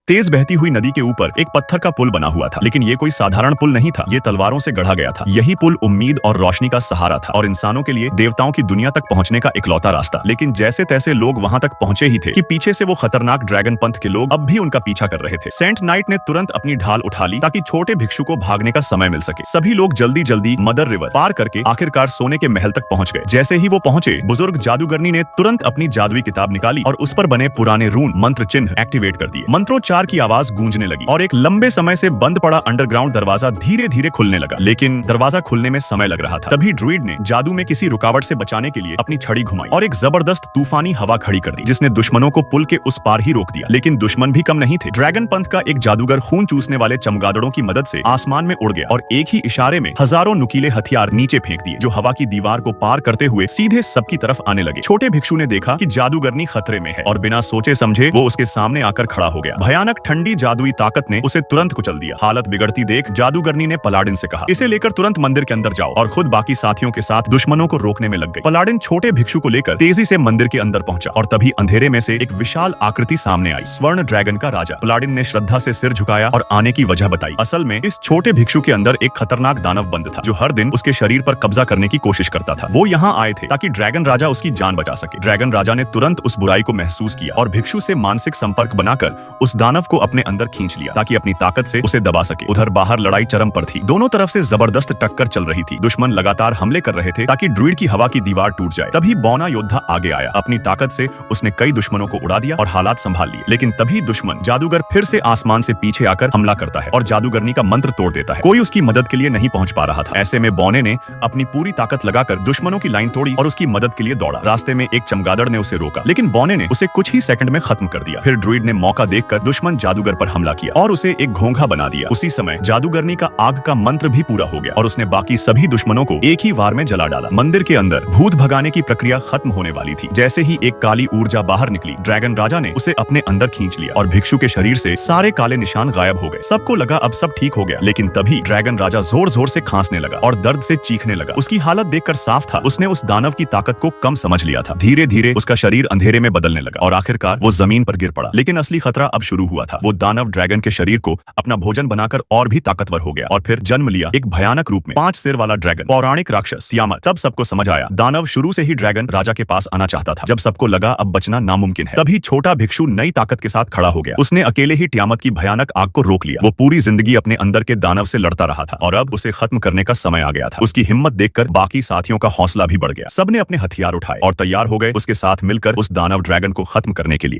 तेज बहती हुई नदी के ऊपर एक पत्थर का पुल बना हुआ था, लेकिन ये कोई साधारण पुल नहीं था। ये तलवारों से गढ़ा गया था। यही पुल उम्मीद और रोशनी का सहारा था और इंसानों के लिए देवताओं की दुनिया तक पहुंचने का इकलौता रास्ता। लेकिन जैसे तैसे लोग वहां तक पहुंचे ही थे कि पीछे से वो खतरनाक ड्रैगन पंथ के लोग अब भी उनका पीछा कर रहे थे। सेंट नाइट ने तुरंत अपनी ढाल उठा ली ताकि छोटे भिक्षु को भागने का समय मिल सके। सभी लोग जल्दी जल्दी मदर रिवर पार करके आखिरकार सोने के महल तक पहुंच गए। जैसे ही वो पहुंचे, बुजुर्ग जादूगरनी ने तुरंत अपनी जादुई किताब निकाली और उस पर बने पुराने रून मंत्र चिन्ह एक्टिवेट कर दिए। मंत्रोच्चार की आवाज गूंजने लगी और एक लंबे समय से बंद पड़ा अंडरग्राउंड दरवाजा धीरे धीरे खुलने लगा। लेकिन दरवाजा खुलने में समय लग रहा था। तभी ड्रूइड ने जादू में किसी रुकावट से बचाने के लिए अपनी छड़ी घुमाई और एक जबरदस्त तूफानी हवा खड़ी कर दी, जिसने दुश्मनों को पुल के उस पार ही रोक दिया। लेकिन दुश्मन भी कम नहीं थे। ड्रैगन पंथ का एक जादूगर खून चूसने वाले चमगादड़ों की मदद से आसमान में उड़ गया और एक ही इशारे में हजारों नुकीले हथियार नीचे फेंक दिए, जो हवा की दीवार को पार करते हुए सीधे सबकी तरफ आने लगे। छोटे भिक्षु ने देखा कि जादूगरनी खतरे में है और बिना सोचे समझे वो उसके सामने आकर खड़ा हो गया। भयानक ठंडी जादुई ताकत ने उसे तुरंत कुचल दिया। हालत बिगड़ती देख जादूगरनी ने पलाडिन से कहा, इसे लेकर तुरंत मंदिर के अंदर जाओ, और खुद बाकी साथियों के साथ दुश्मनों को रोकने में लग गई। पलाडिन छोटे भिक्षु को लेकर तेजी से मंदिर के अंदर पहुंचा और तभी अंधेरे में से एक विशाल आकृति सामने आई, स्वर्ण ड्रैगन का राजा। पलाडिन ने श्रद्धा से सिर झुकाया और आने की वजह बताई। असल में इस छोटे भिक्षु के अंदर एक खतरनाक दानव बंद था, जो हर दिन उसके शरीर पर कब्जा करने की कोशिश करता था। वो यहाँ आए थे ताकि ड्रैगन राजा उसकी जान बचा सके। ड्रैगन राजा ने तुरंत उस बुराई को महसूस किया और भिक्षु से मानसिक संपर्क बनाकर उस दानव को अपने अंदर खींच लिया ताकि अपनी ताकत से उसे दबा सके। उधर बाहर लड़ाई चरम पर थी। दोनों तरफ से जबरदस्त टक्कर चल रही थी। दुश्मन लगातार हमले कर रहे थे ताकि ड्रूइड की हवा की दीवार टूट जाए। तभी बौना योद्धा आगे आया। अपनी ताकत से उसने कई दुश्मनों को उड़ा दिया और हालात संभाल लिए। लेकिन तभी दुश्मन जादूगर फिर से आसमान से पीछे आकर हमला करता है और जादूगरनी का मंत्र तोड़ देता है। कोई उसकी मदद के लिए नहीं पहुंच पा रहा था। ऐसे में बौने ने अपनी पूरी ताकत लगाकर दुश्मनों की लाइन तोड़ी और उसकी मदद के लिए दौड़ा। रास्ते में एक चमगादड़ ने उसे रोका, लेकिन बौने ने उसे कुछ ही सेकंड में खत्म कर दिया। फिर ड्रूइड ने मौका देखकर दुश्मन जादूगर पर हमला किया और उसे एक घोंघा बना दिया। उसी समय जादूगरनी का आग का मंत्र भी पूरा हो गया और उसने बाकी सभी दुश्मनों को एक ही वार में जला डाला। मंदिर के अंदर भूत भगाने की प्रक्रिया खत्म होने वाली थी। जैसे ही एक काली ऊर्जा बाहर निकली, ड्रैगन राजा ने उसे अपने अंदर खींच लिया और भिक्षु के शरीर से सारे काले निशान गायब हो गए। सबको लगा अब सब ठीक हो गया, लेकिन तभी ड्रैगन राजा जोर जोर से खांसने लगा और दर्द से चीखने लगा। उसकी हालत देखकर साफ था उसने उस दानव की ताकत को कम समझ लिया था। धीरे धीरे उसका शरीर अंधेरे में बदलने लगा और आखिरकार वो जमीन पर गिर पड़ा। लेकिन असली खतरा अब शुरू हुआ था। वो दानव ड्रैगन के शरीर को अपना भोजन बनाकर और भी ताकतवर हो गया और फिर जन्म लिया एक भयानक रूप में 5 सिर वाला ड्रैगन, पौराणिक राक्षस तियामत। तब सबको समझ आया दानव शुरू से ही ड्रैगन राजा के पास आना चाहता था। जब सबको लगा अब बचना नामुमकिन है, तभी छोटा भिक्षु नई ताकत के साथ खड़ा हो गया। उसने अकेले ही तियामत की भयानक आग को रोक लिया। वो पूरी जिंदगी अपने अंदर के दानव से लड़ता रहा था और अब उसे खत्म करने का समय आ गया था। उसकी हिम्मत देखकर बाकी साथियों का हौसला भी बढ़ गया। सबने अपने हथियार उठाए और तैयार हो गए उसके साथ मिलकर उस दानव ड्रैगन को खत्म करने के लिए।